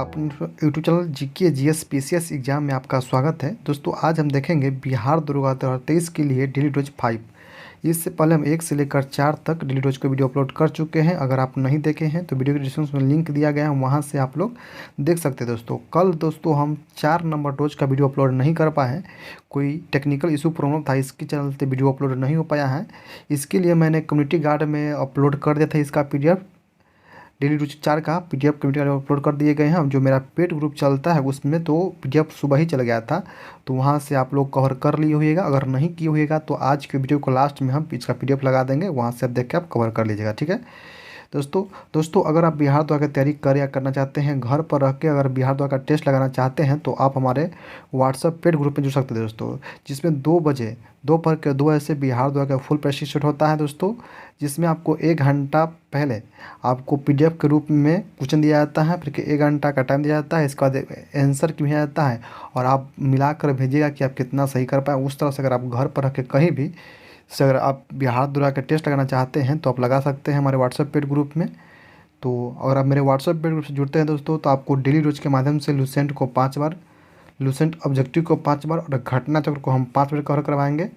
अपने YouTube channel GK GS PCS exam में आपका स्वागत है। दोस्तों आज हम देखेंगे बिहार 2023 के लिए डेली डोज 5। इससे पहले हम 1 से लेकर 4 तक डेली डोज का वीडियो अपलोड कर चुके हैं। अगर आप नहीं देखे हैं तो वीडियो के डिस्क्रिप्शन में लिंक दिया गया है, वहां से आप लोग देख सकते हैं। दोस्तों कल हम 4 नंबर डोज का वीडियो अपलोड नहीं कर पाए हैं, कोई टेक्निकल इशू प्रॉब्लम था, इसके चैनल से वीडियो अपलोड नहीं हो पाया है। इसके लिए मैंने कम्युनिटी गार्ड में अपलोड कर दिया था इसका पीडीएफ। डेली डोज 4 का पीडीएफ कम्युनिटी में अपलोड कर दिए गए हैं। जो मेरा पेड ग्रुप चलता है उसमें तो पीडीएफ सुबह ही चला गया था, तो वहाँ से आप लोग कवर कर लिए होइएगा। अगर नहीं किए होइएगा तो आज के वीडियो को लास्ट में हम इसका पीडीएफ लगा देंगे, वहाँ से आप देख के आप कवर कर लीजिएगा, ठीक है। दोस्तों अगर आप बिहार द्वारा की तैयारी कर या करना चाहते हैं, घर पर रह के अगर बिहार द्वारा का टेस्ट लगाना चाहते हैं, तो आप हमारे व्हाट्सएप पेड ग्रुप में जुड़ सकते हैं दोस्तों, जिसमें 2 बजे दोपहर के 2 बजे से बिहार द्वारा का फुल प्रैक्टिस सेट होता है दोस्तों, जिसमें आपको 1 घंटा पहले आपको पीडीएफ के रूप में क्वेश्चन दिया जाता है, फिर 1 घंटा का टाइम दिया जाता है, इसके बाद आंसर की भेजा जाता है और आप मिलाकर भेजिएगा कि आप कितना सही कर पाए। उस तरह से अगर आप घर पर रह के कहीं भी से अगर आप बिहार द्वारा का टेस्ट लगाना चाहते हैं तो आप लगा सकते हैं हमारे व्हाट्सएप पेड ग्रुप में। तो अगर आप मेरे व्हाट्सएप पेड ग्रुप से जुड़ते हैं दोस्तों, तो आपको डेली रोज के माध्यम से लुसेंट को 5 बार, लुसेंट ऑब्जेक्टिव को 5 बार और घटना चक्र को हम 5 बार कवर करवाएंगे।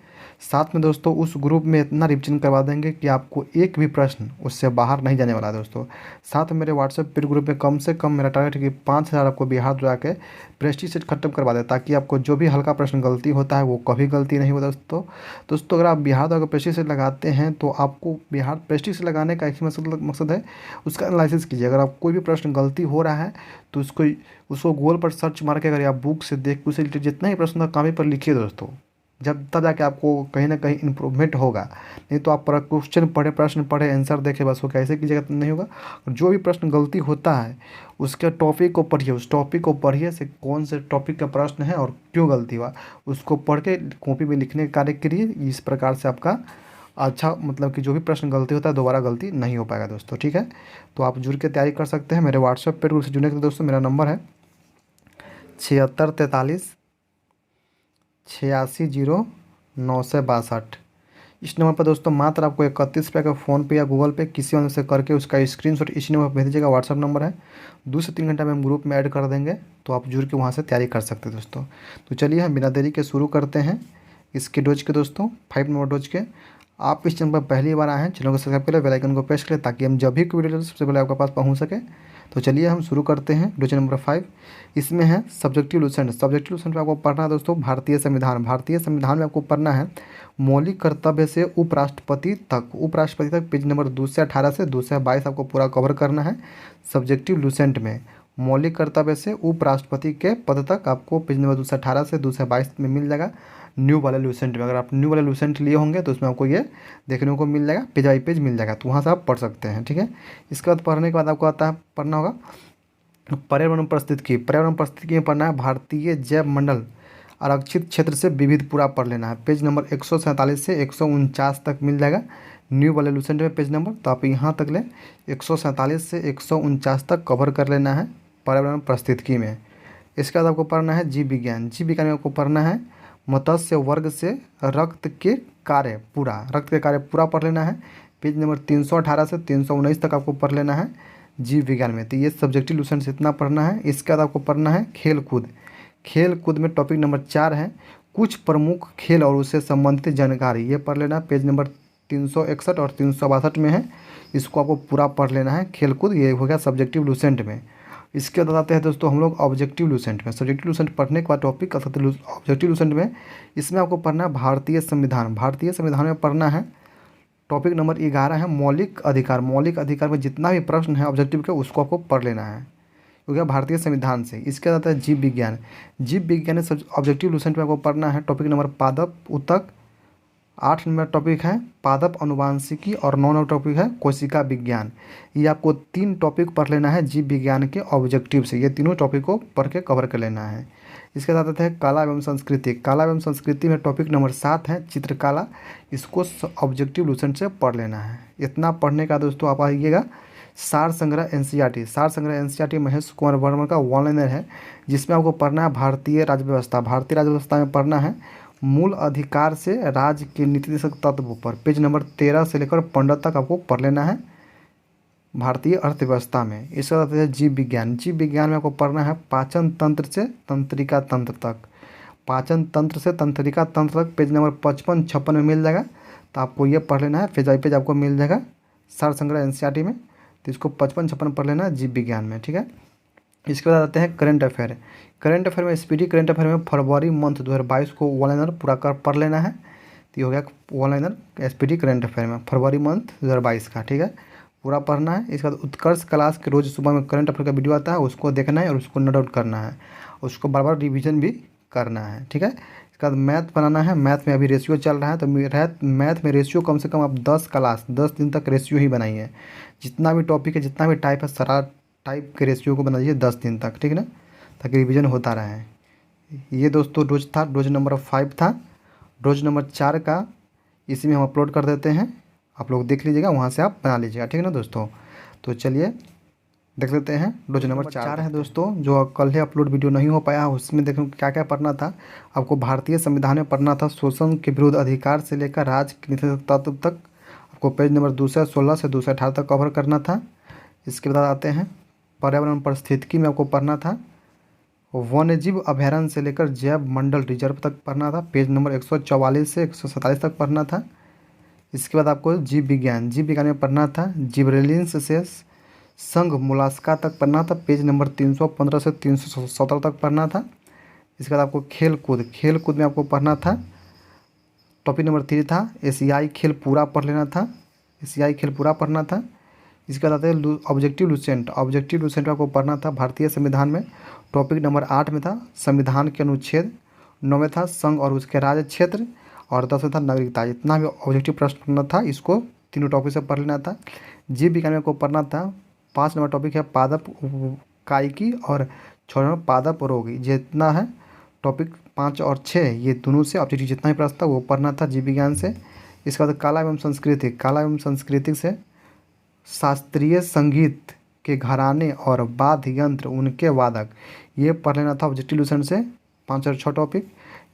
साथ में दोस्तों उस ग्रुप में इतना रिविजन करवा देंगे कि आपको एक भी प्रश्न उससे बाहर नहीं जाने वाला है दोस्तों। साथ में मेरे व्हाट्सएप पेड ग्रुप में कम से कम मेरा टारगेट है कि 5000 आपको बिहार द्वारा के प्रेस्टीज सेट खत्म करवा दे, ताकि आपको जो भी हल्का प्रश्न गलती होता है वो कभी गलती नहीं हो दोस्तों। अगर आप बिहार द्वारा का प्रेस्टीज सेट लगाते हैं तो आपको बिहार प्रेस्टीज सेट लगाने का एक ही मकसद है, उसका एनालिसिस कीजिए। अगर आप कोई भी प्रश्न गलती हो रहा है तो उसको गूगल पर सर्च मार के अगर आप बुक से देख उसे जितना ही प्रश्न कॉपी पर लिखिए दोस्तों, जब तब जाके आपको कहीं ना कहीं इम्प्रूवमेंट होगा। नहीं तो आप क्वेश्चन पढ़े, प्रश्न पढ़े, आंसर देखे, बस वो कैसे कीजिएगा तो नहीं होगा। जो भी प्रश्न गलती होता है उसके टॉपिक को पढ़िए, उस टॉपिक को पढ़िए से कौन से टॉपिक का प्रश्न है और क्यों गलती हुआ, उसको पढ़ के कॉपी में लिखने का कार्य करिए। इस प्रकार से आपका अच्छा मतलब कि जो भी प्रश्न गलती होता है दोबारा गलती नहीं हो पाएगा दोस्तों, ठीक है। तो आप जुड़ के तैयारी कर सकते हैं। मेरे व्हाट्सएप पे से जुड़ने के लिए दोस्तों मेरा नंबर है 7643 860962। इस नंबर पर दोस्तों मात्र आपको 31 रुपये का फ़ोन पे या गूगल पे किसी वजह से करके उसका स्क्रीनशॉट इसी नंबर पर भेज दीजिएगा। व्हाट्सअप नंबर है, 2 से 3 घंटा में हम ग्रुप में ऐड कर देंगे, तो आप जुड़ के वहाँ से तैयारी कर सकते हैं दोस्तों। तो चलिए हम बिना देरी के शुरू करते हैं इसके डोज के दोस्तों, 5 नंबर डोज के। आप इस चैनल पर पहली बार आए हैं, चैनल को सब्सक्राइब करें, बेल आइकन को प्रेस करें, ताकि हम जब भी कोई वीडियो सबसे पहले आपके पास पहुँच सके। तो चलिए हम शुरू करते हैं डोज नंबर 5। इसमें है सब्जेक्टिव लुसेंट। सब्जेक्टिव लुसेंट में आपको पढ़ना है दोस्तों भारतीय संविधान। भारतीय संविधान में आपको पढ़ना है मौलिक कर्तव्य से उपराष्ट्रपति तक। उपराष्ट्रपति तक पेज नंबर 218 से 222 आपको पूरा कवर करना है। सब्जेक्टिव लुसेंट में मौलिक कर्तव्य से उपराष्ट्रपति के पद तक आपको पेज नंबर 218 से 222 में मिल जाएगा। न्यू वाले लुसेंट में अगर आप न्यू वाले लुसेंट लिए होंगे तो उसमें आपको ये देखने को मिल जाएगा, पेज बाई पेज मिल जाएगा, तो वहाँ से आप पढ़ सकते हैं, ठीक है। इसके बाद पढ़ने के बाद आपको आता है पढ़ना होगा पर्यावरण परिस्थितिकी। पर्यावरण परिस्थितिकी में पढ़ना है भारतीय जैव मंडल आरक्षित क्षेत्र से विविध पूरा पढ़ लेना है। पेज नंबर 147 से 149 तक मिल जाएगा न्यू वाले लुसेंट में पेज नंबर, तो आप यहाँ तक ले 147 से 149 तक कवर कर लेना है पर्यावरण परिस्थितिकी में। इसके बाद आपको पढ़ना है जीव विज्ञान। जीव विज्ञान में आपको पढ़ना है मत्स्य वर्ग से रक्त के कार्य पूरा पढ़ लेना है। पेज नंबर 318 से 319 तक आपको पढ़ लेना है जीव विज्ञान में। तो ये सब्जेक्टिव लुसेंट से इतना पढ़ना है। इसके बाद आपको पढ़ना है खेल कूद में टॉपिक नंबर 4 है कुछ प्रमुख खेल और उससे संबंधित जानकारी, ये पढ़ लेना। पेज नंबर 361 और 362 में है, इसको आपको पूरा पढ़ लेना है। खेल कूद ये हो गया सब्जेक्टिव लुसेंट में। इसके बाद आते हैं दोस्तों हम लोग ऑब्जेक्टिव लुसेंट में। सब्जेक्टिव लुसेंट पढ़ने के बाद टॉपिक ऑब्जेक्टिव लुसेंट में इसमें आपको पढ़ना है भारतीय संविधान। भारतीय संविधान में पढ़ना है टॉपिक नंबर 11 है मौलिक अधिकार। मौलिक अधिकार में जितना भी प्रश्न है ऑब्जेक्टिव के उसको आपको पढ़ लेना है, क्योंकि भारतीय संविधान से। इसके बाद आता है जीव विज्ञान। जीव विज्ञान में ऑब्जेक्टिव लुसेंट में आपको पढ़ना है टॉपिक नंबर पादप उत्तक। 8 नंबर टॉपिक है पादप अनुवांशिकी और 9 नंबर टॉपिक है कोशिका विज्ञान। ये आपको 3 टॉपिक पढ़ लेना है जीव विज्ञान के ऑब्जेक्टिव से। ये तीनों टॉपिक को पढ़ के कवर कर लेना है। इसके साथ आते हैं कला एवं संस्कृति। कला एवं संस्कृति में टॉपिक नंबर 7 है चित्रकला। इसको ऑब्जेक्टिव लुसेंट से पढ़ लेना है। इतना पढ़ने का दोस्तों आप आइएगा सार संग्रह एनसीईआरटी। सार संग्रह एनसीईआरटी महेश कुमार वर्मा का 1 लाइनर है, जिसमें आपको पढ़ना है भारतीय राज्य व्यवस्था। भारतीय राज्य व्यवस्था में पढ़ना है मूल अधिकार से राज्य के नीति निर्देशक तत्वों पर। पेज नंबर 13 से लेकर 15 तक आपको पढ़ लेना है। भारतीय अर्थव्यवस्था में। इसके बाद आता है जीव विज्ञान। जीव विज्ञान में आपको पढ़ना है पाचन तंत्र से तंत्रिका तंत्र तक। पाचन तंत्र से तंत्रिका तंत्र तक पेज नंबर 55-56 में मिल जाएगा। तो आपको ये पढ़ लेना है, पेज बाई पेज आपको मिल जाएगा सार संग्रह एनसीईआरटी में। तो इसको 55-56 पढ़ लेना है जीव विज्ञान में, ठीक है। इसके बाद आते हैं करंट अफेयर। करंट अफेयर में स्पीडी करंट अफेयर में फरवरी मंथ 2022 को वन लाइनर पूरा कर पढ़ लेना है। तो ये हो गया one liner speedy current affair में फरवरी मंथ 2022 का, ठीक है, पूरा पढ़ना है। इसके बाद उत्कर्ष क्लास के रोज़ सुबह में करंट अफेयर का वीडियो आता है, उसको देखना है और उसको नोट आउट करना है, उसको बार बार रिविजन भी करना है, ठीक है। इसके बाद मैथ बनाना है। मैथ में अभी रेशियो चल रहा है, तो मैथ में रेशियो कम से कम आप 10 दिन तक रेशियो ही बनाइए। जितना भी टॉपिक है, जितना भी टाइप है, सारा टाइप के रेशियो को बना दीजिए 10 दिन तक, ठीक है ना, ताकि रिवीजन होता रहे। ये दोस्तों डोज था, डोज नंबर 5 था। डोज नंबर 4 का इसी में हम अपलोड कर देते हैं, आप लोग देख लीजिएगा, वहाँ से आप बना लीजिएगा, ठीक है ना दोस्तों। तो चलिए देख लेते हैं। डोज नंबर 4 है दोस्तों, जो कल ही अपलोड वीडियो नहीं हो पाया, उसमें देखो क्या क्या पढ़ना था। आपको भारतीय संविधान में पढ़ना था शोषण के विरुद्ध अधिकार से लेकर राज्य के नीति तत्व तक। आपको पेज नंबर 216 से 218 तक कवर करना था। इसके बाद आते हैं पर्यावरण पारिस्थितिकी में आपको पढ़ना था वन्यजीव अभयारण्य से लेकर जैव मंडल रिजर्व तक पढ़ना था। पेज नंबर 144 से 147 तक पढ़ना था। इसके बाद आपको जीव विज्ञान में पढ़ना था जिब्रेलिन्स से संघ मोलास्का तक पढ़ना था। पेज नंबर 315 से 317 तक पढ़ना था। इसके बाद आपको खेल कूद में आपको पढ़ना था, टॉपिक नंबर 3 था एशियाई खेल पूरा पढ़ लेना था, एशियाई खेल पूरा पढ़ना था। इसके बाद आते हैं ऑब्जेक्टिव लुसेंट में आपको पढ़ना था भारतीय संविधान में। टॉपिक नंबर 8 में था संविधान के अनुच्छेद, 9 में था संघ और उसके राज्य क्षेत्र, और 10 में था नागरिकता। जितना भी ऑब्जेक्टिव प्रश्न पढ़ना था, इसको तीनों टॉपिक से पढ़ लेना था। जीव विज्ञान में आपको पढ़ना था 5 नंबर टॉपिक है पादप कायिकी, और 6 नंबर पादप रोगी। जितना है टॉपिक 5 और 6 ये दोनों से ऑब्जेक्टिव जितना भी प्रश्न था वो पढ़ना था जीव विज्ञान से। इसके बाद कला एवं संस्कृति से शास्त्रीय संगीत के घराने और वाद्य यंत्र उनके वादक, ये पढ़ लेना था ऑब्जेक्टिव लुसेंट से 5 और 6 टॉपिक।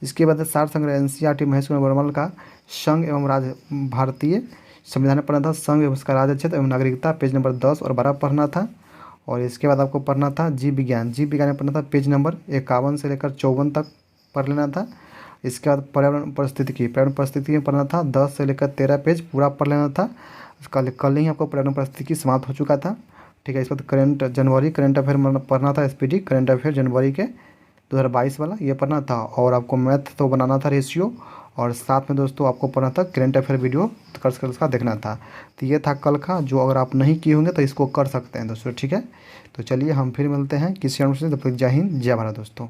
इसके बाद सार संग्रह एनसीईआरटी महेश कुमार वर्मल का संघ एवं राज्य भारतीय संविधान में पढ़ना था संघ एवं उसका राज्य क्षेत्र एवं नागरिकता, पेज नंबर 10 और 12 पढ़ना था। और इसके बाद आपको पढ़ना था जीव विज्ञान में पढ़ना था पेज नंबर 51 से लेकर 54 तक पढ़ लेना था। इसके बाद पर्यावरण परिस्थिति में पढ़ना था 10 से लेकर 13 पेज पूरा पढ़ लेना था। कल ही आपको पर्यावरण परिस्थिति समाप्त हो चुका था, ठीक है। इस बाद करंट अफेयर पढ़ना था, स्पीडी करंट अफेयर जनवरी के 2022 वाला ये पढ़ना था। और आपको मैथ तो बनाना था रेशियो, और साथ में दोस्तों आपको पढ़ना था करंट अफेयर वीडियो का देखना था। तो ये था कल का, जो अगर आप नहीं किए होंगे तो इसको कर सकते हैं दोस्तों, ठीक है। तो चलिए हम फिर मिलते हैं किसी अन्य से, तब तक जय हिंद जय भारत दोस्तों।